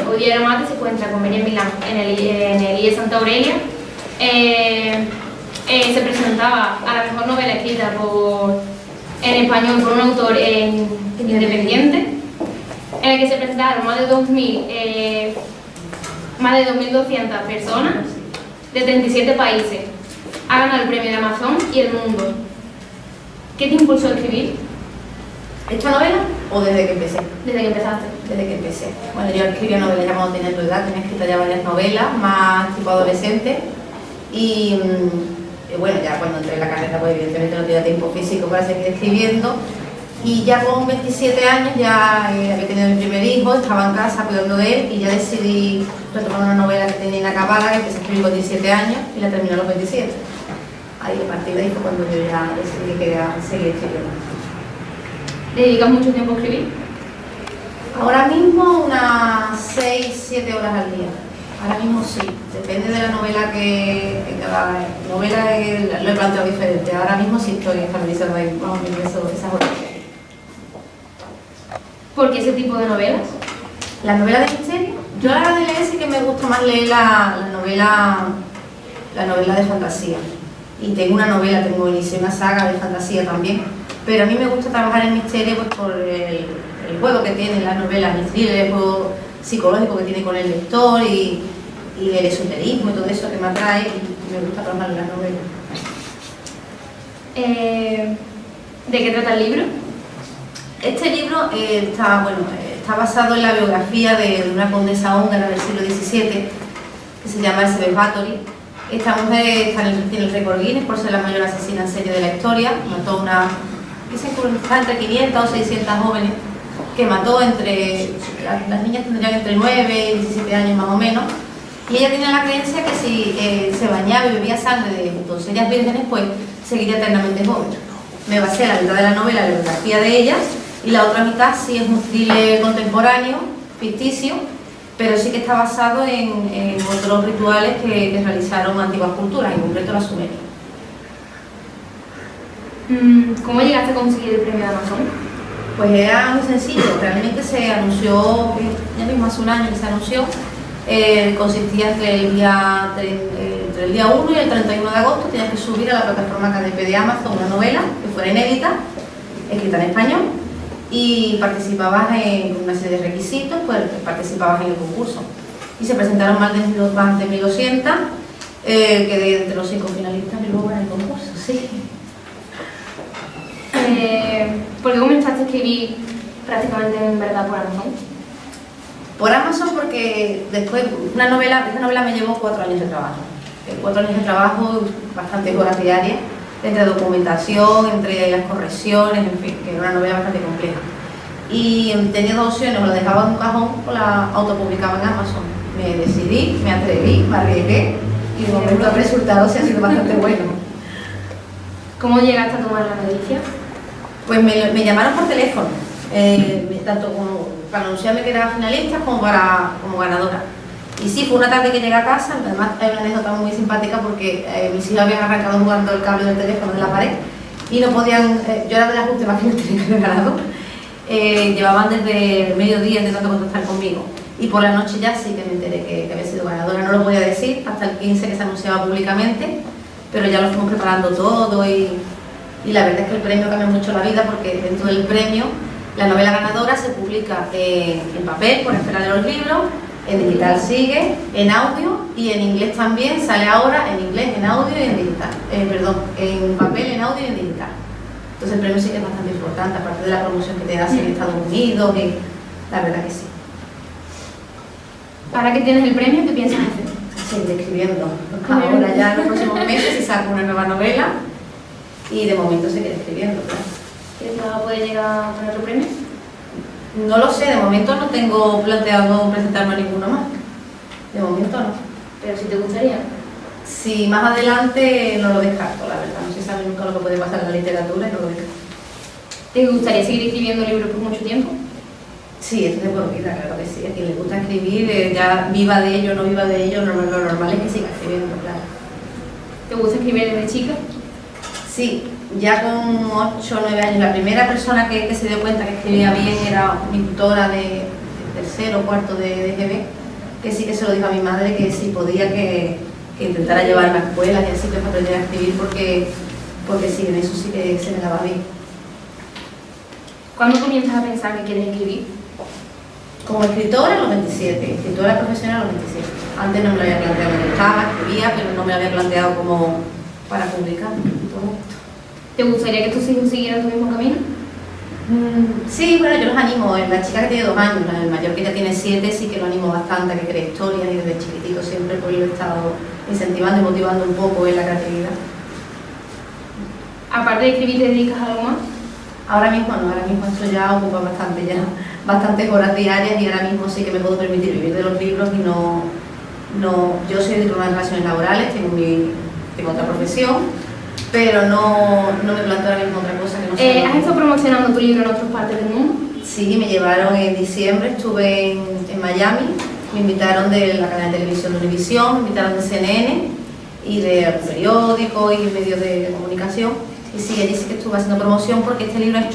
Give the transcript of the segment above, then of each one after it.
hoy día era mate, se encuentra con Benjamin Milán en el IE Santa Aurelia. Se presentaba a la mejor novela escrita en español por un autor independiente, en el que se presentaron más de 2.200 personas de 37 países. Ha ganado el premio de Amazon y El Mundo. ¿Qué te impulsó a escribir? ¿Esta novela o desde que empecé? Desde que empezaste. Desde que empecé. Bueno, yo escribía novelas ya cuando tenía tu edad, tenía escritas ya varias novelas, más tipo adolescente. Y bueno, ya cuando entré en la carrera, pues evidentemente no tenía tiempo físico para seguir escribiendo. Y ya con 27 años ya había tenido mi primer hijo, estaba en casa cuidando de él y ya decidí retomar una novela que tenía inacabada, que empecé a escribir con 17 años y la terminé a los 27. Ahí, a partir de ahí fue cuando yo ya decidí que quería seguir escribiendo. ¿Le dedicas mucho tiempo a escribir? Ahora mismo unas 6-7 horas al día. Ahora mismo sí, depende de la novela que en cada novela lo he planteado diferente. Ahora mismo sí estoy estabilizando ahí más o menos esas horas. ¿Por qué ese tipo de novelas? ¿La novela de misterio? Yo a la hora de leer sí que me gusta más leer la novela de fantasía. Y tengo inicié una saga de fantasía también. Pero a mí me gusta trabajar en misterio pues, por el juego que tienen las novelas, el thriller, el juego psicológico que tiene con el lector y el esoterismo y todo eso que me atrae y me gusta trabajar en las novelas. ¿De qué trata el libro? Este libro está basado en la biografía de una condesa húngara del siglo XVII que se llama Erzsébet Báthory. Esta mujer tiene el récord Guinness por ser la mayor asesina en serie de la historia. Mató dicen que está entre 500 o 600 jóvenes que mató las niñas tendrían entre 9 y 17 años más o menos, y ella tenía la creencia que si se bañaba y bebía sangre de doncellas vírgenes, pues seguiría eternamente joven. Me basé en la mitad de la novela en la biografía de ella, y la otra mitad sí es un thriller contemporáneo, ficticio, pero sí que está basado en otros rituales que realizaron antiguas culturas, en concreto la sumeria. ¿Cómo llegaste a conseguir el premio de Amazon? Pues era muy sencillo, realmente se anunció, ya mismo hace un año que se anunció, consistía entre el día 1 y el 31 de agosto, tenías que subir a la plataforma KDP de Amazon una novela que fuera inédita, escrita en español, y participabas en una serie de requisitos, pues participabas en el concurso. Y se presentaron más de 1.200, quedé entre los 5 finalistas y luego en el concurso, sí. ¿Por qué comenzaste a escribir prácticamente en verdad por Amazon? Por Amazon porque después, esta novela me llevó 4 años de trabajo. 4 años de trabajo, bastantes horas diarias, entre documentación, entre las correcciones, en fin, que era una novela bastante compleja. Y tenía 2 opciones, o la dejaba en un cajón o la autopublicaba en Amazon. Me decidí, me atreví, me arriesgué y de momento el resultado sí ha sido bastante bueno. ¿Cómo llegaste a tomar la noticia? Pues me llamaron por teléfono, tanto como para anunciarme que era finalista como ganadora. Y sí, fue una tarde que llegué a casa, además hay una anécdota muy simpática porque mis hijos habían arrancado jugando el cable del teléfono de la pared y no podían, yo era de las últimas que no tenía que haber ganado, llevaban desde el mediodía intentando contactar conmigo. Y por la noche ya sí que me enteré que había sido ganadora, no lo podía decir hasta el 15 que se anunciaba públicamente, pero ya lo fuimos preparando todo y la verdad es que el premio cambia mucho la vida porque dentro del premio la novela ganadora se publica en papel por esperar de los libros, en digital sigue, en audio y en inglés también, sale ahora en inglés, en audio y en digital, en papel, en audio y en digital. Entonces el premio sí que es bastante importante, aparte de la promoción que te hace en Estados Unidos, y la verdad que sí. Ahora que tienes el premio, ¿qué piensas hacer? Seguir escribiendo. Ahora ya en los próximos meses si saco una nueva novela y de momento seguiré escribiendo, claro. ¿Crees que va a poder llegar a poner otro premio? No lo sé, de momento no tengo planteado presentarme a ninguno más. De momento no. Pero si te gustaría. Si más adelante no lo descarto, la verdad. No se sabe nunca lo que puede pasar en la literatura y no lo descarto. ¿Te gustaría seguir escribiendo libros por mucho tiempo? Sí, esto es de por vida, claro que sí. A quien le gusta escribir, ya viva de ello o no viva de ello, lo normal es que siga escribiendo, claro. ¿Te gusta escribir desde chica? Sí, ya con 8 o 9 años. La primera persona que se dio cuenta que escribía bien era mi tutora de tercero o cuarto de GB, que sí que se lo dijo a mi madre que si podía que intentara llevarme a escuelas y así para aprender a escribir porque sí, en eso sí que se me daba bien. ¿Cuándo comienzas a pensar que quieres escribir? Como escritora a los 27, escritora profesional a los 27. Antes no me lo había planteado, me gustaba, escribía, pero no me lo había planteado como para publicar. Todo. ¿Te gustaría que tus hijos siguieran tu mismo camino? Sí, bueno, yo los animo. La chica que tiene 2 años, el mayor que ya tiene 7, sí que lo animo bastante a que cree historias y desde chiquitito siempre pues lo he estado incentivando y motivando un poco en la creatividad. Aparte de escribir, ¿te dedicas a algo más? Ahora mismo no, ahora mismo esto ya ocupa bastantes horas diarias y ahora mismo sí que me puedo permitir vivir de los libros y yo soy diplomada en relaciones laborales, tengo otra profesión, pero no me planteo ahora mismo otra cosa que no sea. ¿Has estado promocionando tu libro en otras partes del mundo? Sí, me llevaron en diciembre, estuve en Miami, me invitaron de la cadena de televisión de Univisión, me invitaron de CNN y de periódicos y medios de comunicación. Y sí, allí sí que estuve haciendo promoción porque este libro es el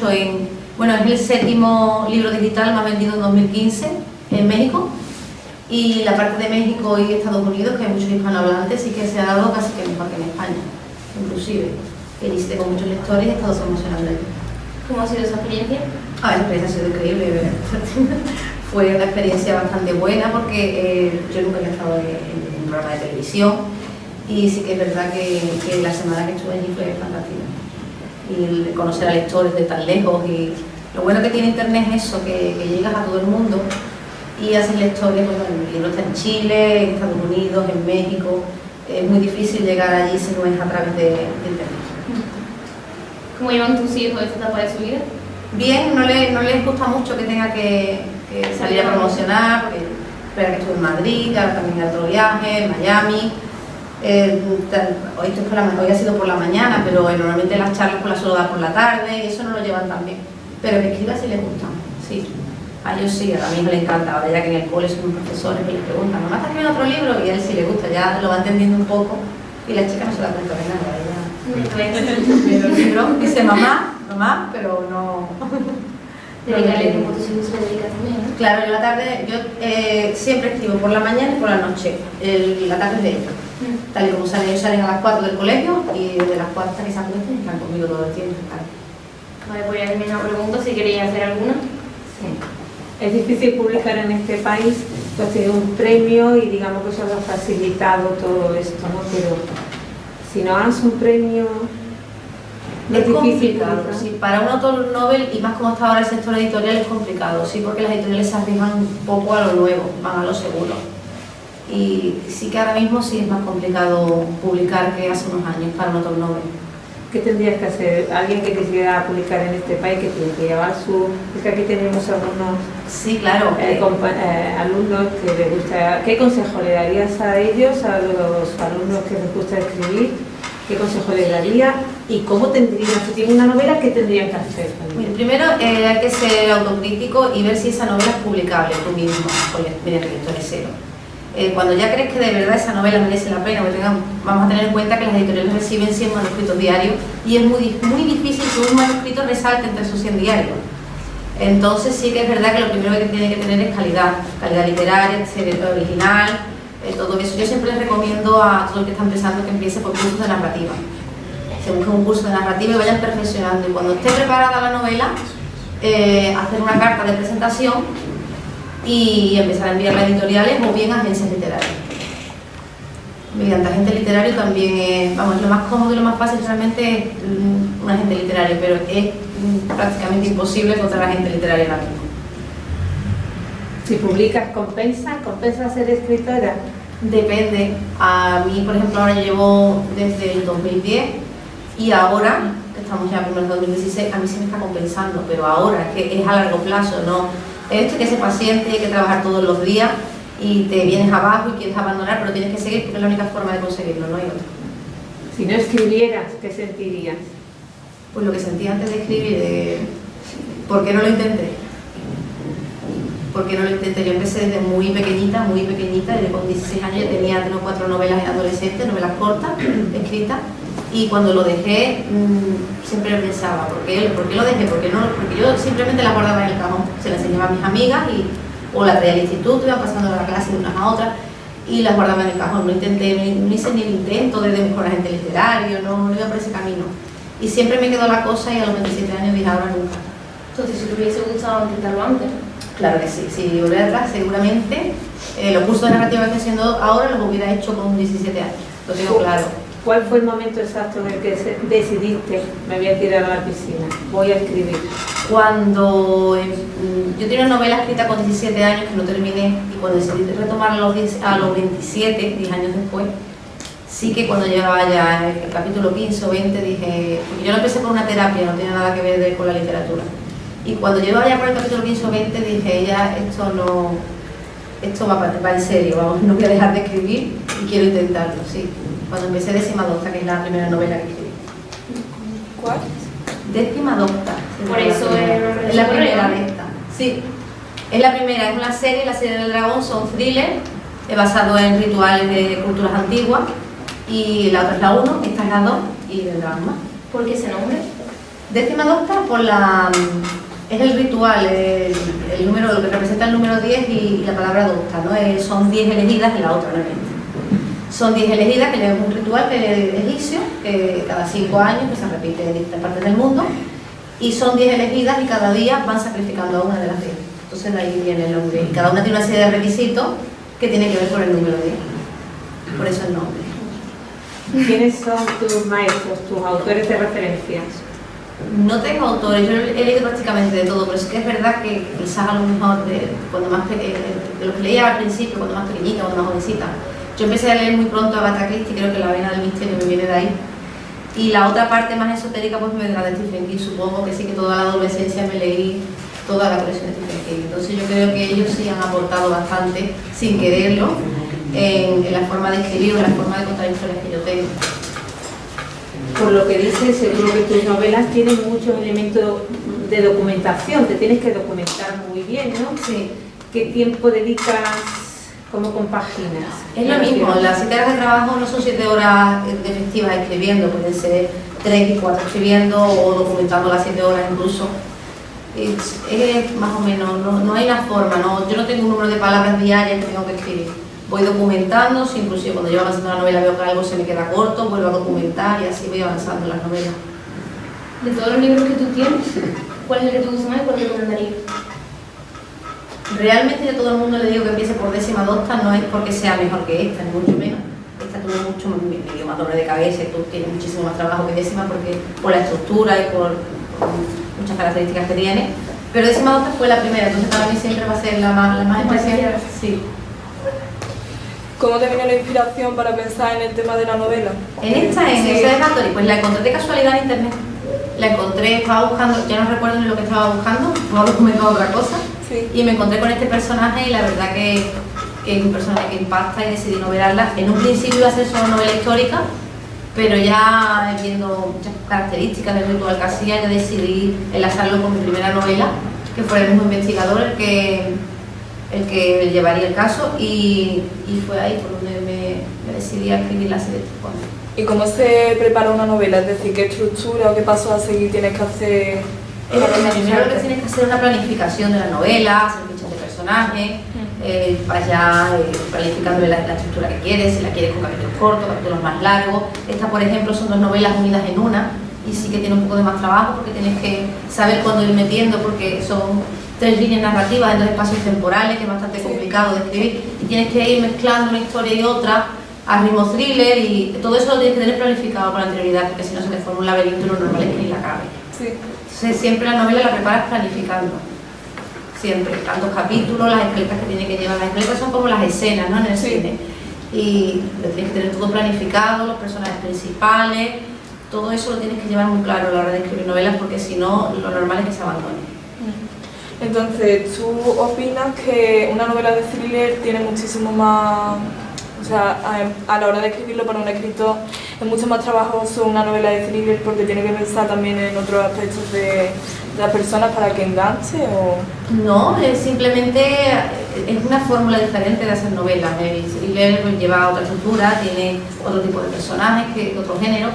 7º libro digital más vendido en 2015 en México. Y la parte de México y Estados Unidos, que hay muchos hispanohablantes, sí que se ha dado casi que mejor que en España, inclusive. Que visité con muchos lectores y he estado promocionando allí. ¿Cómo ha sido esa experiencia? La experiencia ha sido increíble. Fue una experiencia bastante buena porque yo nunca había estado en un programa de televisión y sí que es verdad que la semana que estuve allí fue fantástica. Y el conocer a lectores de tan lejos y lo bueno que tiene internet es eso, que llegas a todo el mundo y haces lectores, pues el libro está en Chile, en Estados Unidos, en México, es muy difícil llegar allí si no es a través de internet. ¿Cómo llevan tus hijos esta etapa de su vida? Bien, no les gusta mucho que tenga que salir a promocionar, porque espera que estuve en Madrid, ahora también hay otro viaje, en Miami. Hoy ha sido por la mañana, pero normalmente las charlas las suelo dar por la tarde y eso no lo llevan tan bien. Pero que escriba sí les gusta, sí. A ellos sí, a mi hijo le encanta, ahora ya que en el cole son profesores que les preguntan, ¿mamá está escribiendo otro libro? Y a él sí le gusta, ya lo va entendiendo un poco y la chica no se da cuenta de nada, ella el libro dice mamá, pero no... Dedicarle tiempo a tus hijos se le dedica también, ¿no? Claro, yo la tarde, siempre escribo por la mañana y por la noche, la tarde es de ellos. Tal y como ellos salen a las 4 del colegio y de las 4 hasta que se acuestan están conmigo todo el tiempo. Vale, pues ya me pregunto si queréis hacer alguna. Sí. Es difícil publicar en este país, pues tiene un premio y digamos que eso ha facilitado todo esto, ¿no? Pero si no ganas un premio, no es difícil complicado, publicar. sí, para un autor novel y más como está ahora el sector editorial es complicado, sí, porque las editoriales se arriesgan un poco a lo nuevo, van a lo seguro. Y sí que ahora mismo sí es más complicado publicar que hace unos años para un autor novel. ¿Qué tendrías que hacer? Alguien que quisiera publicar en este país, que tiene que llevar su... Es que aquí tenemos algunos Sí, claro. alumnos que les gusta... ¿Qué consejo le darías a ellos, a los alumnos que les gusta escribir? ¿Qué consejo les daría? ¿Y cómo tendrían, si tienen una novela, qué tendrían que hacer? Mira, primero hay que ser autocrítico y ver si esa novela es publicable tú mismo, mediante lectores cero. Cuando ya crees que de verdad esa novela merece la pena, vamos a tener en cuenta que las editoriales reciben 100 manuscritos diarios y es muy difícil que un manuscrito resalte entre esos 100 diarios. Entonces sí que es verdad que lo primero que tiene que tener es calidad literaria, ser original, todo eso. Yo siempre les recomiendo a todo el que está empezando que empiece por cursos de narrativa. Se busque un curso de narrativa y vayan perfeccionando. Y cuando esté preparada la novela, hacer una carta de presentación y empezar a enviarla a editoriales o bien a agencias literarias. Mediante agente literario también es, lo más cómodo y lo más fácil realmente es un agente literario, pero es prácticamente imposible encontrar agente literario ahora mismo. Si publicas, ¿compensa ser escritora? Depende. A mí, por ejemplo, ahora yo llevo desde el 2010 y ahora, que estamos ya primero en 2016, a mí sí me está compensando, pero ahora, que es a largo plazo, no. Esto hay que ser paciente, hay que trabajar todos los días y te vienes abajo y quieres abandonar, pero tienes que seguir porque es la única forma de conseguirlo, no hay otra. Si no escribieras, ¿qué sentirías? Pues lo que sentí antes de escribir, ¿por qué no lo intenté? ¿Por qué no lo intenté? Yo empecé desde muy pequeñita, desde con 16 años ya tenía 3 o 4 novelas adolescentes, novelas cortas, escritas, y cuando lo dejé siempre pensaba, ¿por qué lo dejé? Porque yo simplemente las guardaba en el cajón, se las enseñaba a mis amigas o la traía al instituto, iban pasando la clase de unas a otras y las guardaba en el cajón. No intenté, no hice ni el intento de mejorar agente literario, no iba por ese camino. Y siempre me quedó la cosa y a los 27 años dije ahora nunca. Entonces, si te hubiese gustado intentarlo antes. Claro que sí, si volviera atrás seguramente los cursos de narrativa que estoy haciendo ahora los hubiera hecho con 17 años, lo tengo claro. ¿Cuál fue el momento exacto en el que decidiste, me voy a tirar a la piscina, voy a escribir? Cuando yo tenía una novela escrita con 17 años que no terminé, y cuando decidí retomarla a los 27, 10 años después, sí que cuando llevaba ya el capítulo 15 o 20 dije, porque yo lo empecé por una terapia, no tenía nada que ver con la literatura, y cuando llevaba ya por el capítulo 15 o 20 dije, ya esto va en serio, vamos, no voy a dejar de escribir y quiero intentarlo, sí. Cuando empecé Décima Docta, que es la primera novela que escribí. ¿Cuál? Décima Docta. Por eso es la primera de esta. Sí, es la primera, es una serie, la serie del dragón, son thrillers, basado en rituales de culturas antiguas, y la otra es la 1, esta es la 2 y vendrán más. ¿Por qué ese nombre? Décima Docta es el ritual, el número, lo que representa el número 10 y la palabra docta, ¿no? Son 10 elegidas y la otra no es 20. Son 10 elegidas, que es un ritual que es egipcio, que cada 5 años que se repite en distintas partes del mundo, y son 10 elegidas y cada día van sacrificando a una de las 10. Entonces de ahí viene el nombre. Y cada una tiene una serie de requisitos que tienen que ver con el número 10. Por eso el nombre. ¿Quiénes son tus maestros, tus autores de referencias? No tengo autores, yo he leído prácticamente de todo, pero es que es verdad que quizás a lo mejor de lo que leía al principio, cuando más pequeñita, cuando más jovencita, yo empecé a leer muy pronto a Agatha Christie, creo que La vena del misterio me viene de ahí, y la otra parte más esotérica pues me vendrá de Stephen King, supongo que sí, que toda la adolescencia me leí toda la colección de Stephen King, entonces yo creo que ellos sí han aportado bastante, sin quererlo, en la forma de escribir o en la forma de contar historias que yo tengo. Por lo que dices, seguro que tus novelas tienen muchos elementos de documentación, te tienes que documentar muy bien, ¿no? Sí. ¿Qué tiempo dedicas, cómo compaginas? Es lo mismo, las 7 horas de trabajo no son 7 horas de efectivas escribiendo, pueden ser 3 y 4 escribiendo o documentando las 7 horas incluso. Es más o menos, no hay una forma, ¿no? Yo no tengo un número de palabras diarias que tengo que escribir. Voy documentando, si inclusive cuando yo avanzando en la novela veo que algo se me queda corto, vuelvo a documentar y así voy avanzando en las novelas. De todos los libros que tú tienes, ¿cuál es el que te gusta más y cuál te recomendarías? Realmente yo a todo el mundo le digo que empiece por Décima Docta, no es porque sea mejor que esta, ni mucho menos. Esta tuvo mucho más doble de cabeza y tú tienes muchísimo más trabajo que Décima porque por la estructura y por muchas características que tiene. Pero Décima Docta fue la primera, entonces para mí siempre va a ser la más especial. Sí. ¿Cómo te vino la inspiración para pensar en el tema de la novela? En esa de Hattori, pues la encontré de casualidad en internet. La encontré, estaba buscando, ya no recuerdo ni lo que estaba buscando, no documentado otra cosa. Sí. Y me encontré con este personaje y la verdad que es un personaje que impacta y decidí novelarla. En un principio iba a ser solo novela histórica, pero ya viendo muchas características del ritual que hacía, yo decidí enlazarlo con mi primera novela, que fue el mismo investigador el que llevaría el caso y fue ahí por donde me decidí a escribir la serie de este fondo. ¿Y cómo se prepara una novela? Es decir, ¿qué estructura o qué pasos a seguir tienes que hacer? Primero lo que tienes que hacer es una planificación de la novela, hacer fichas de personajes, vaya planificando la estructura que quieres, si la quieres con capítulos cortos, capítulos más largos. Esta, por ejemplo, son 2 novelas unidas en una y sí que tiene un poco de más trabajo porque tienes que saber cuándo ir metiendo porque son 3 líneas narrativas en 2 espacios temporales, que es bastante complicado de escribir, y tienes que ir mezclando una historia y otra a ritmo thriller y todo eso lo tienes que tener planificado con anterioridad porque si no se te forma un laberinto y lo normal es que ni la cabe. Sí. Entonces siempre la novela la preparas planificando, siempre, tantos capítulos, las escaletas que tiene que llevar, las escaletas son como las escenas, ¿no? En el cine, y lo tienes que tener todo planificado, los personajes principales, todo eso lo tienes que llevar muy claro a la hora de escribir novelas porque si no, lo normal es que se abandone. Entonces, ¿tú opinas que una novela de thriller tiene muchísimo más, o sea, a la hora de escribirlo para un escritor es mucho más trabajoso una novela de thriller porque tiene que pensar también en otros aspectos de las personas para que enganche o...? No, simplemente es una fórmula diferente de hacer novelas. El thriller lleva otra estructura, tiene otro tipo de personajes, otro género,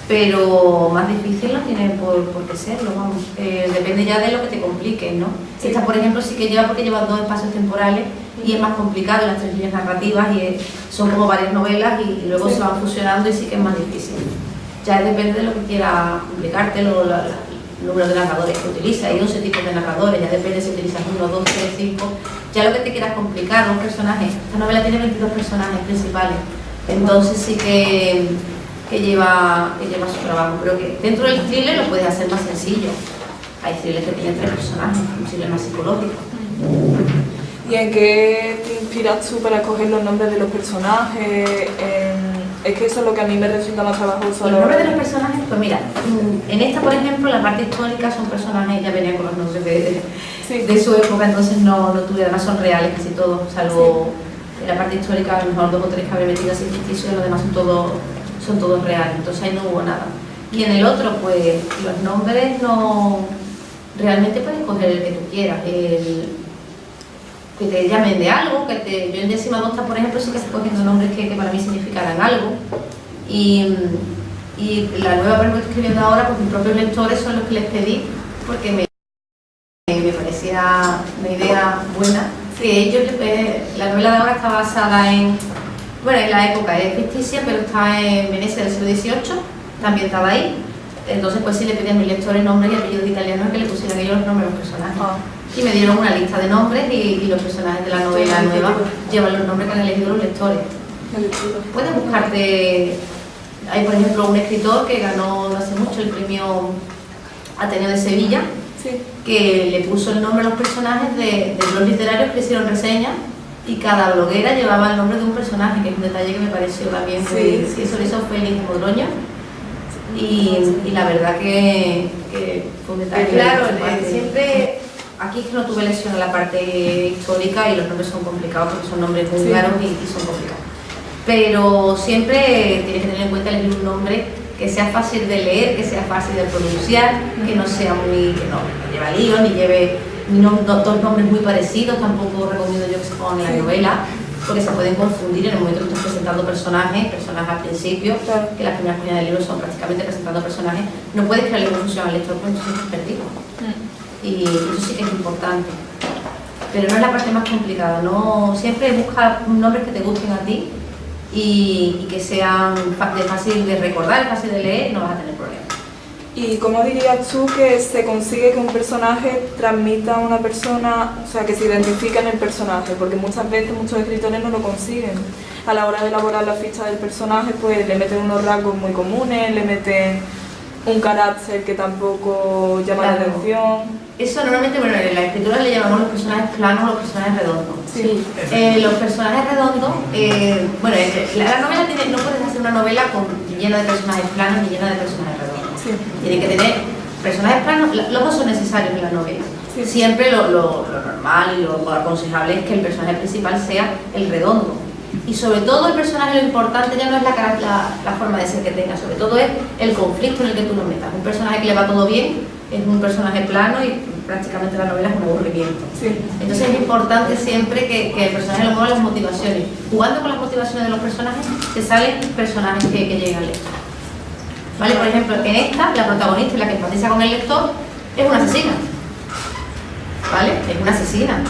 pero más difícil no tiene por qué serlo, vamos. Depende ya de lo que te complique, ¿no? Sí. Esta, por ejemplo, sí que lleva porque lleva 2 espacios temporales y es más complicado, las 3 líneas narrativas son como varias novelas y luego Sí. se van fusionando y sí que es más difícil. Ya depende de lo que quiera complicarte, el número de narradores que utiliza. Hay 11 tipos de narradores, ya depende si utilizas 1, 2, 3, 5. Ya lo que te quieras complicar, un personaje. Esta novela tiene 22 personajes principales, entonces sí que lleva su trabajo, pero que dentro del thriller lo puedes hacer más sencillo. Hay thrillers que tienen 3 personajes, un thriller más psicológico. ¿Y en qué te inspiras tú para escoger los nombres de los personajes? Es que eso es lo que a mí me resulta más trabajoso. Los nombres de los personajes, pues mira, en esta, por ejemplo, la parte histórica son personajes, ya venían con los nombres de su época, entonces no tuve, además son reales casi todos, salvo en la parte histórica, a lo mejor 2 o 3 que habré metido así ficticios, los demás son todos reales, entonces ahí no hubo nada. Y en el otro, pues los nombres no, realmente puedes coger el que tú quieras, que te llamen de algo, yo en Décima Agosta, por ejemplo, sí que estoy cogiendo nombres que para mí significaran algo. Y la nueva versión que estoy escribiendo ahora, pues mis propios lectores son los que les pedí, porque me parecía una idea buena. Que ellos, la novela de ahora está basada en la época es ficticia, pero está en Venecia del siglo XVIII, está ambientada ahí. Entonces, pues sí le pedí a mis lectores nombres y apellidos italianos que le pusieran ellos los nombres a los personajes. Y me dieron una lista de nombres y los personajes de la novela nueva llevan los nombres que han elegido los lectores. Puedes buscarte, hay por ejemplo un escritor que ganó no hace mucho el premio Ateneo de Sevilla, Sí. que le puso el nombre a los personajes de blogs literarios que le hicieron reseñas y cada bloguera llevaba el nombre de un personaje, que es un detalle que me pareció también muy... Sí, eso lo hizo Félix Modroño y la verdad que fue un detalle. Claro, siempre... Aquí es que no tuve lesión en la parte histórica y los nombres son complicados porque son nombres muy raros y son complicados. Pero siempre tienes que tener en cuenta elegir un nombre que sea fácil de leer, que sea fácil de pronunciar, que no sea que no lleva lío, ni lleve dos nombres muy parecidos. Tampoco recomiendo yo que se pongan en la novela, porque se pueden confundir en el momento que estás presentando personajes al principio, que las primeras páginas del libro son prácticamente presentando personajes. No puedes crearle confusión al lector, pues entonces estás perdido. Y eso sí que es importante, pero no es la parte más complicada, ¿no? Siempre busca nombres que te gusten a ti y que sean fácil de recordar, fácil de leer, no vas a tener problemas. ¿Y cómo dirías tú que se consigue que un personaje transmita a una persona, o sea, que se identifique en el personaje? Porque muchas veces muchos escritores no lo consiguen. A la hora de elaborar la ficha del personaje, pues le meten unos rasgos muy comunes, le meten un carácter que tampoco llama la atención. Eso normalmente, bueno, en la escritura le llamamos los personajes planos o los personajes redondos. Sí. Los personajes redondos, la novela no puedes hacer una novela llena de personajes planos ni llena de personajes redondos. Sí. Tiene que tener personajes planos, los dos son necesarios en la novela. Sí. Siempre lo normal y lo aconsejable es que el personaje principal sea el redondo. Y sobre todo el personaje, lo importante ya no es la forma de ser que tenga, sobre todo es el conflicto en el que tú lo metas. Un personaje que le va todo bien es un personaje plano y prácticamente la novela es un aburrimiento. Sí. Entonces es importante siempre que el personaje lo mueva las motivaciones. Jugando con las motivaciones de los personajes, te salen personajes que lleguen al lector. ¿Vale? Por ejemplo, en esta, la protagonista, la que empatiza con el lector, es una asesina. ¿Vale? Es una asesina.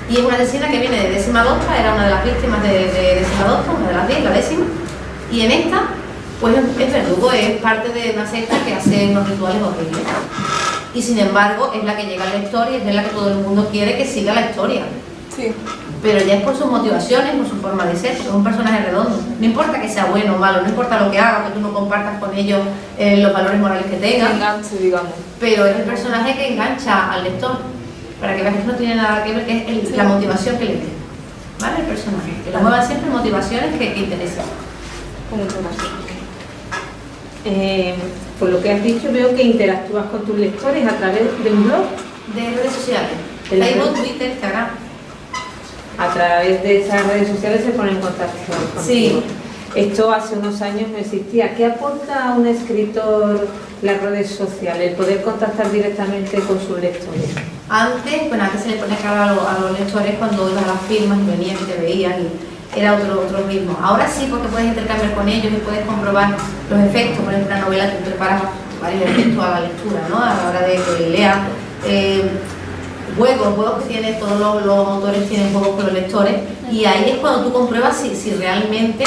Y es una asesina que viene de Décima Agosta, era una de las víctimas de Décima Agosta, una de las 10, la 10ª. Y en esta, pues es verdugo, es parte de una secta que hace unos rituales horribles. Y sin embargo, es la que llega al lector y es la que todo el mundo quiere que siga la historia. Sí. Pero ya es por sus motivaciones, por su forma de ser, porque es un personaje redondo. No importa que sea bueno o malo, no importa lo que haga, que tú no compartas con ellos los valores morales que tenga. Enganche, digamos. Pero es el personaje que engancha al lector, para que veas que no tiene nada que ver, que es la motivación que le tiene. ¿Vale? El personaje. Que lo muevan siempre motivaciones que interesan. Muchas gracias. Por lo que has dicho, veo que interactúas con tus lectores a través de un blog. De redes sociales. ¿De la Facebook, red? Twitter, Instagram. A través de esas redes sociales se ponen en contacto contigo. Sí. Esto hace unos años no existía. ¿Qué aporta a un escritor las redes sociales? El poder contactar directamente con sus lectores. Antes se le ponía cara a los lectores cuando ibas a las firmas y venían y te veían era otro ritmo. Ahora sí, porque puedes intercambiar con ellos y puedes comprobar los efectos. Por ejemplo, una novela tú preparas varios efectos a la lectura, ¿no? A la hora de que leas. Juegos que tienen, todos los autores tienen juegos con los lectores, y ahí es cuando tú compruebas si realmente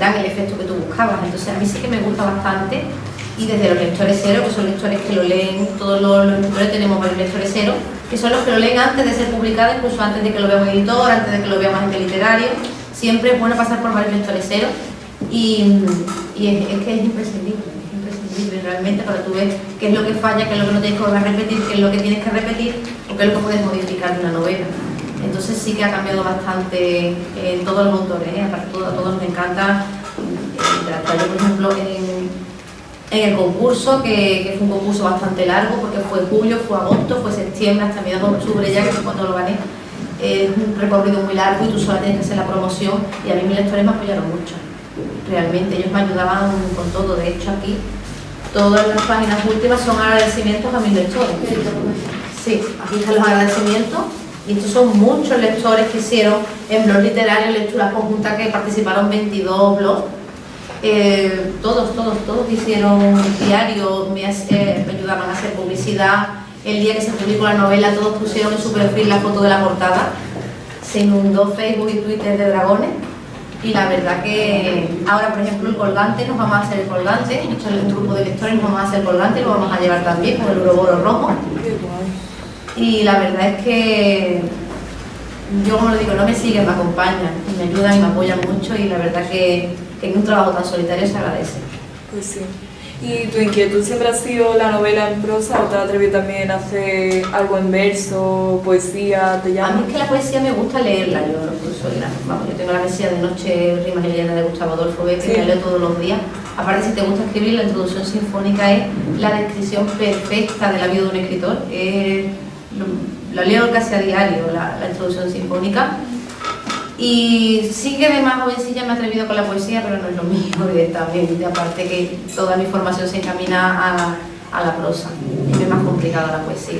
dan el efecto que tú buscabas. Entonces a mí sí que me gusta bastante, y desde los lectores cero, que son lectores que lo leen, todos los escritores tenemos varios lectores cero, que son los que lo leen antes de ser publicado, incluso antes de que lo vea un editor, antes de que lo vea un agente literario. Siempre es bueno pasar por varios lectores cero, y es que es imprescindible realmente, para tú ver qué es lo que falla, qué es lo que no tienes que volver a repetir, qué es lo que tienes que repetir o qué es lo que puedes modificar de una novela. Entonces sí que ha cambiado bastante en todos los autores, aparte a todos nos encanta interactuar. Yo, por ejemplo, en el concurso, que fue un concurso bastante largo, porque fue julio, fue agosto, fue septiembre, hasta mediados de octubre ya, que fue cuando lo gané. Es un recorrido muy largo y tú sola tienes que hacer la promoción, y a mí mis lectores me apoyaron mucho. Realmente ellos me ayudaban con todo. De hecho, aquí todas las páginas últimas son agradecimientos a mis lectores. Sí, aquí están los agradecimientos, y estos son muchos lectores que hicieron en blogs literarios, lecturas conjuntas, que participaron 22 blogs. Todos hicieron diario, me ayudaban a hacer publicidad. El día que se publicó la novela, todos pusieron en su perfil la foto de la portada. Se inundó Facebook y Twitter de dragones. Y la verdad que ahora, por ejemplo, el colgante, nos vamos a hacer el colgante, un grupo de lectores nos vamos a hacer el colgante, lo vamos a llevar también con el Uroboro rojo. Y la verdad es que yo, como lo digo, no me siguen, me acompañan, y me ayudan y me apoyan mucho, y la verdad que en un trabajo tan solitario se agradece. Pues sí. ¿Y tu inquietud siempre ha sido la novela en prosa, o te has atrevido también a hacer algo en verso, poesía, te llama? A mí es que la poesía me gusta leerla. Yo tengo la Mesía de Noche, Rimas y Leyendas de Gustavo Adolfo Bécquer, que la leo todos los días. Aparte, si te gusta escribir, la introducción sinfónica es la descripción perfecta de la vida de un escritor. La leo casi a diario, la introducción sinfónica. Y sí que de más jovencilla me he atrevido con la poesía, pero no es lo mismo directamente. Aparte que toda mi formación se encamina a la prosa. Es más complicada la poesía.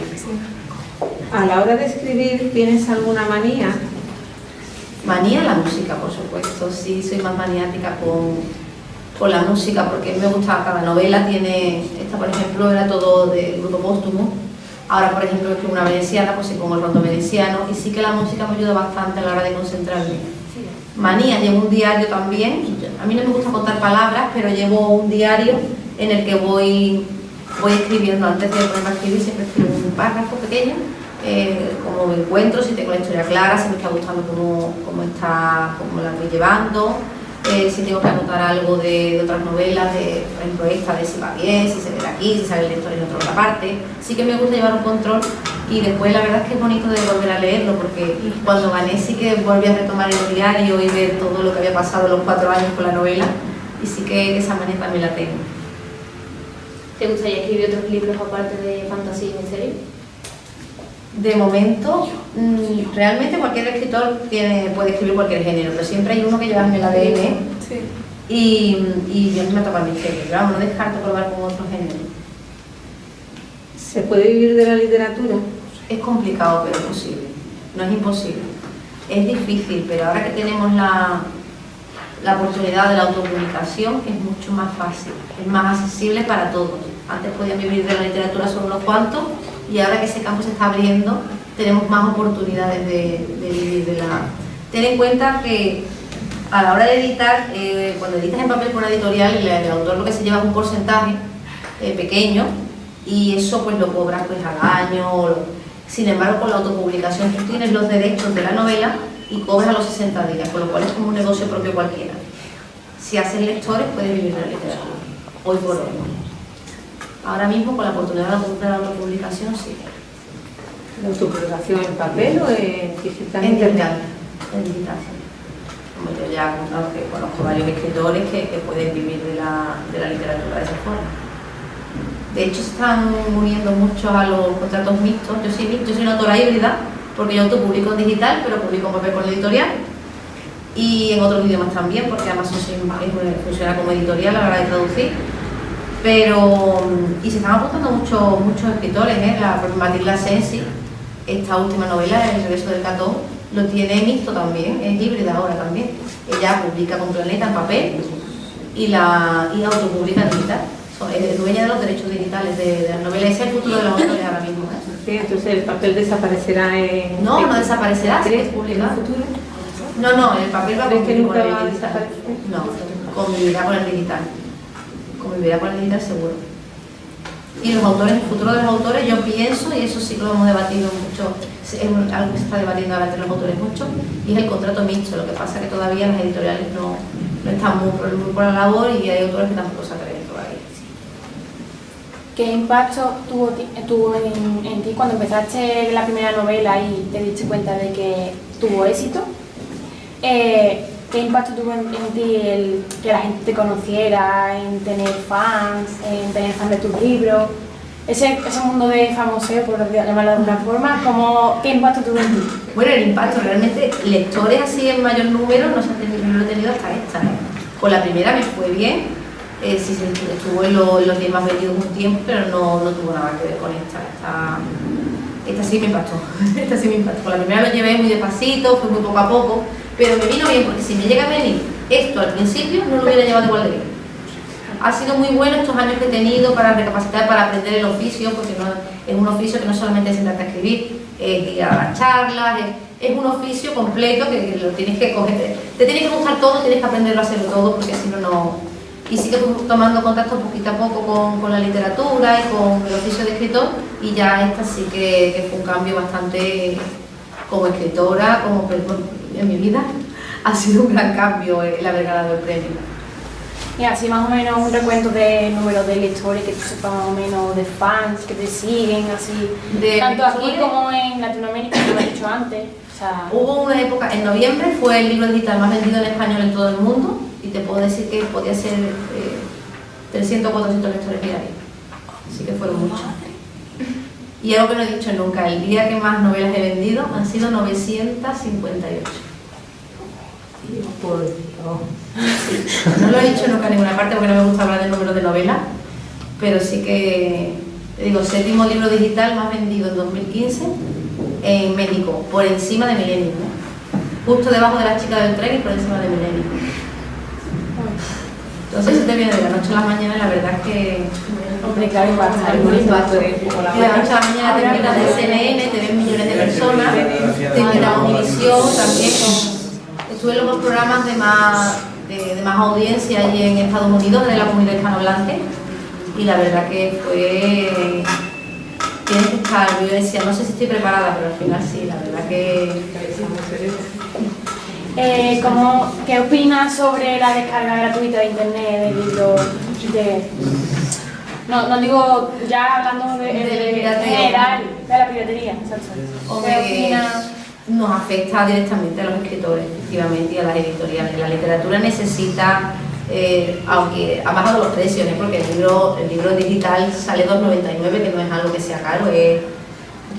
A la hora de escribir, ¿tienes alguna manía? Manía la música, por supuesto. Sí, soy más maniática con la música, porque me gusta, cada novela tiene, esta por ejemplo era todo del grupo Póstumo. Ahora, por ejemplo, escribo una veneciana, pues sí pongo el rondo veneciano, y sí que la música me ayuda bastante a la hora de concentrarme. Manía, llevo un diario también. A mí no me gusta contar palabras, pero llevo un diario en el que voy escribiendo. Antes de ponerme a escribir, siempre escribo un párrafo pequeño, como me encuentro, si tengo la historia clara, si me está gustando cómo la voy llevando. Si tengo que anotar algo de otras novelas, por ejemplo esta, de si va bien, si se ve de aquí, si sale el lector en otra parte. Sí que me gusta llevar un control, y después la verdad es que es bonito de volver a leerlo, porque cuando gané sí que volví a retomar el diario y ver todo lo que había pasado en los 4 años con la novela, y sí que esa manera también la tengo. ¿Te gustaría escribir otros libros aparte de fantasía y misterio? De momento, realmente cualquier escritor puede escribir cualquier género, pero siempre hay uno que lleva en el ADN. Sí. Y yo no me toca el misterio, pero vamos, no descarto probar con otro género. ¿Se puede vivir de la literatura? Es complicado, pero es posible. No es imposible. Es difícil, pero ahora que tenemos la oportunidad de la autopublicación, es mucho más fácil, es más accesible para todos. Antes podían vivir de la literatura solo unos cuantos, y ahora que ese campo se está abriendo, tenemos más oportunidades de vivir de la... Ten en cuenta que a la hora de editar, cuando editas en papel con una editorial, el autor lo que se lleva es un porcentaje pequeño, y eso pues lo cobras pues al año. Sin embargo, con la autopublicación tú tienes los derechos de la novela y cobras a los 60 días, con lo cual es como un negocio propio cualquiera. Si haces lectores, puedes vivir de la literatura, hoy por hoy. Ahora mismo, con la oportunidad de la autopublicación, sí. ¿La autopublicación en papel o en digital? En digital. En digital. Como yo ya conozco varios escritores que pueden vivir de la literatura de esa forma. De hecho, se están uniendo muchos a los contratos mixtos. Yo soy una autora híbrida, porque yo autopublico en digital, pero publico en papel con la editorial. Y en otros idiomas también, porque Amazon funciona como editorial a la hora de traducir. Y se están apuntando muchos escritores, la Matilda Sensi, esta última novela, El regreso del Catón, lo tiene mixto también, es híbrida ahora también. Ella publica con Planeta en papel y autopublica en digital. Es dueña de los derechos digitales de las novelas. Ese es el futuro de los autores ahora mismo. Sí, entonces el papel desaparecerá en... No, no desaparecerá, ¿Crees es en pública. el futuro? No, el papel va a ¿Crees que convivir con nunca el va a digital. desaparecer? No, convivirá con el digital. Convivirá con el digital seguro. Y los autores, el futuro de los autores, yo pienso, y eso sí que lo hemos debatido mucho, es algo que se está debatiendo ahora entre los autores mucho, y es el contrato mixto. Lo que pasa es que todavía las editoriales no están muy por la labor y hay autores que tampoco se atreven todavía. ¿Qué impacto tuvo en ti cuando empezaste la primera novela y te diste cuenta de que tuvo éxito? ¿Qué impacto tuvo en ti el que la gente te conociera, en tener fans de tus libros? Ese mundo de famoseo, por llamarlo de alguna forma, ¿qué impacto tuvo en ti? Bueno, el impacto, realmente, lectores así en mayor número no lo he tenido hasta esta. Con la primera me fue bien. Sí, estuvo en los 10 más vendidos un tiempo, pero no tuvo nada que ver con esta. Esta sí me impactó. Esta sí me impactó. Con la primera lo llevé muy despacito, fue muy poco a poco, pero me vino bien porque si me llega a venir esto al principio, no lo hubiera llevado igual de bien. Ha sido muy bueno estos años que he tenido para recapacitar, para aprender el oficio, porque es un oficio que no solamente se trata de escribir, ir a las charlas, es un oficio completo que lo tienes que coger. Te tienes que gustar todo, tienes que aprenderlo a hacerlo todo, porque si no. Y sí que fui tomando contacto poquito a poco con la literatura y con el oficio de escritor, y ya esta sí que fue un cambio bastante como escritora, en mi vida. Ha sido un gran cambio el haber ganado el premio. Y así más o menos un recuento de números de lectores que tú sepas más o menos de fans que te siguen, así, tanto aquí como en Latinoamérica, como he dicho antes. O sea, hubo una época, en noviembre fue el libro digital más vendido en español en todo el mundo, y te puedo decir que podía ser 300 o 400 lectores diarios. Así que fueron muchos. Y algo que no he dicho nunca, el día que más novelas he vendido han sido 958. Dios, por Dios. No lo he dicho nunca en ninguna parte porque no me gusta hablar del número de novelas, pero sí que, te digo, 7º libro digital más vendido en 2015 en México, por encima de Millennium, justo debajo de La chica del tren y por encima de Millennium. Entonces se te viene de la noche a la mañana, la verdad es que... hombre, claro, impacta. De la noche a la mañana te invitan de CNN, te ven millones de personas, te invitan a Univisión también. Estuve en los programas de más audiencia allí en Estados Unidos, de la comunidad hispanohablante, y la verdad que fue... Tienes que estar, yo decía, no sé si estoy preparada, pero al final sí, la verdad que... ¿Qué opinas sobre la descarga gratuita de internet de libros? No digo ya hablando de general, de la piratería. ¿Qué opinas? Nos afecta directamente a los escritores, efectivamente, y a las editoriales. La literatura necesita, aunque ha bajado los precios, ¿eh? Porque el libro digital sale 2,99, que no es algo que sea caro, aunque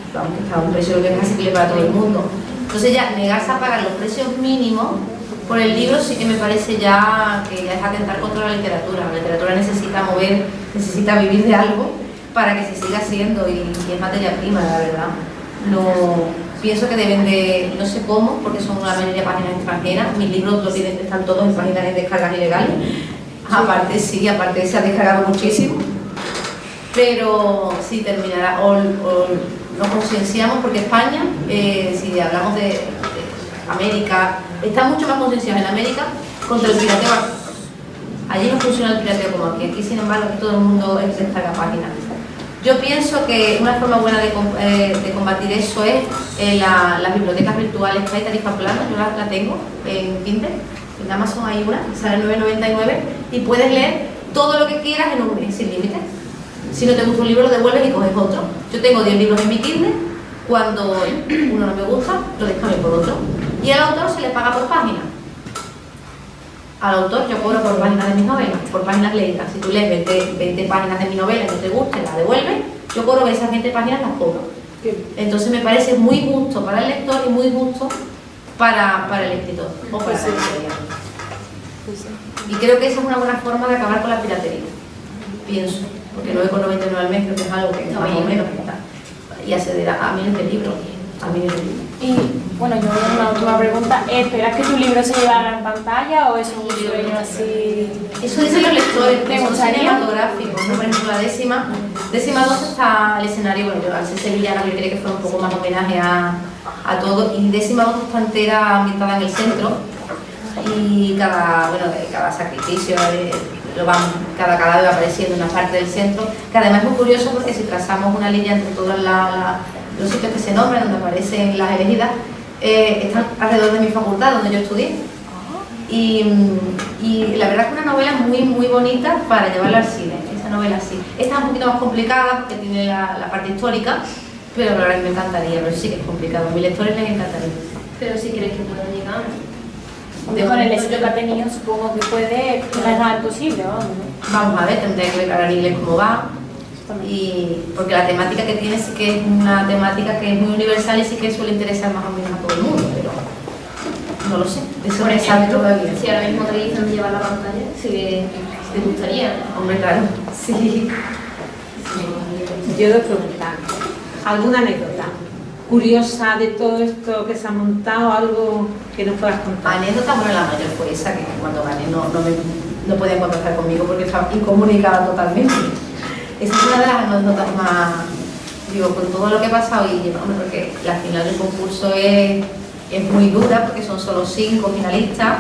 está a un precio que es accesible para todo el mundo. Entonces ya negarse a pagar los precios mínimos por el libro sí que me parece ya que ya es atentar contra la literatura. La literatura necesita mover, necesita vivir de algo para que se siga haciendo, y es materia prima, la verdad. No, pienso que deben de, no sé cómo, porque son la mayoría de páginas extranjeras. Mis libros están todos en páginas de descargas ilegales. Aparte sí, aparte se ha descargado muchísimo. Pero sí terminará, o nos concienciamos, porque España, si hablamos de América, está mucho más concienciada en América contra el pirateo. Allí no funciona el pirateo como aquí. Aquí, sin embargo, todo el mundo descarga páginas. Yo pienso que una forma buena de combatir eso es las bibliotecas virtuales, que hay tarifa plana. Yo la tengo en Kindle, en Amazon hay una, sale 9,99 y puedes leer todo lo que quieras en un mes, sin límites. Si no te gusta un libro, lo devuelves y coges otro. Yo tengo 10 libros en mi Kindle, cuando uno no me gusta, lo descambio por otro. Y al autor se le paga por página. Al autor yo cobro por páginas de mis novelas, por páginas leídas. Si tú lees 20 páginas de mi novela y no te gusta y la devuelves, yo cobro esas 20 páginas, las cobro. Entonces me parece muy justo para el lector y muy justo para el escritor o para la editorial. Y creo que esa es una buena forma de acabar con la piratería, pienso. Porque 9,99 al mes creo que es algo que más o menos está. Y acceder a miles de libros. ¿Y bueno, yo una última pregunta. ¿Esperas que tu libro se lleve a la gran pantalla o es un sueño así? Eso dicen los lectores, ¿Te que son gustaría? cinematográficos, ¿no? Por ejemplo, la décima 2 está el escenario, bueno, yo al ser sevillana yo quería que fuera un poco más homenaje a todo, y décima 2 está entera ambientada en el centro, y cada sacrificio, cada cadáver va apareciendo en una parte del centro, que además es muy curioso porque si trazamos una línea entre todos los sitios que se nombran, donde aparecen las elegidas, están alrededor de mi facultad, donde yo estudié. Y la verdad es que una novela muy muy bonita para llevarla al cine, esa novela sí. Esta es un poquito más complicada porque tiene la parte histórica, pero la verdad que me encantaría, pero sí que es complicado, a mis lectores les encantaría. Pero si crees que pueda llegar. Con el éxito que ha tenido, supongo que puede ganar posible, vamos. Vamos a ver, tendré que ver ahora en inglés cómo va, porque la temática que tiene sí que es una temática que es muy universal y sí que suele interesar más o menos a todo el mundo, pero no lo sé, eso no se sabe todavía. Si ahora mismo te dicen llevar la pantalla, si te gustaría. Hombre, claro, sí. Yo dos preguntas. ¿Alguna anécdota curiosa de todo esto que se ha montado? ¿Algo que nos puedas contar? Anécdota, bueno, la mayor fue esa, que cuando gané no podían contactar conmigo porque estaba incomunicada totalmente. Esa es una de las anécdotas más, digo, con todo lo que he pasado y hombre, porque la final del concurso es muy dura porque son solo 5 finalistas,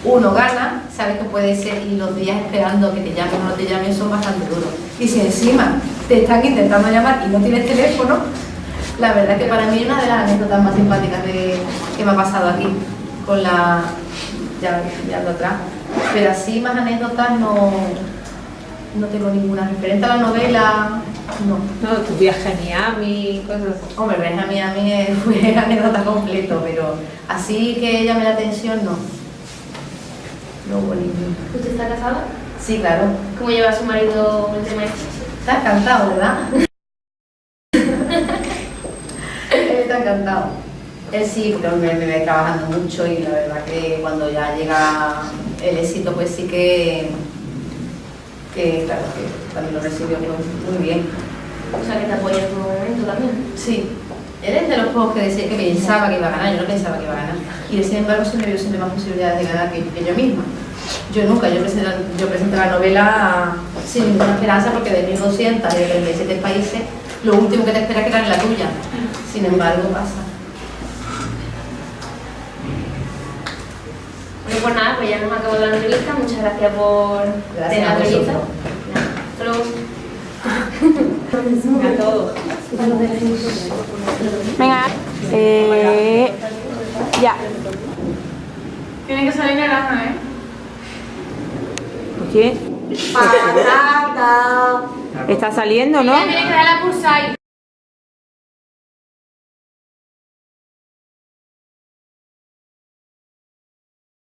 uno gana, sabes que puede ser, y los días esperando que te llamen o no te llamen son bastante duros. Y si encima te están intentando llamar y no tienes teléfono, la verdad que para mí es una de las anécdotas más simpáticas que me ha pasado aquí, con ya mirando atrás. Pero así más anécdotas no tengo ninguna. Referente a la novela, no. No, tu viaje a Miami, cosas así. Hombre, el viaje a Miami fue anécdota completo, pero así que llame la atención, no. No hubo ninguna. ¿Usted está casada? Sí, claro. ¿Cómo lleva su marido el tema este? Está encantado, ¿verdad? Él está encantado. Él sí, porque me ve trabajando mucho y la verdad que cuando ya llega el éxito, pues sí que claro, que también lo recibió muy bien. O sea, que te apoya en todo momento también. Sí, él es de los pocos que decía que pensaba que iba a ganar, yo no pensaba que iba a ganar. Y él, sin embargo, se me vio siempre más posibilidades de ganar que yo misma. Yo nunca, yo presenté la novela sin ninguna esperanza porque de 1.200 de 37 países, lo último que te espera es que gane la tuya. Sin embargo, pasa. Bueno, pues nada, pues ya nos acabó la entrevista. Muchas gracias por tener la entrevista. Hasta luego. A todos. Venga, ya. Tiene que salir naranja, ¿eh? ¿Qué? Está saliendo, ¿no? Tiene que dar la pulsar.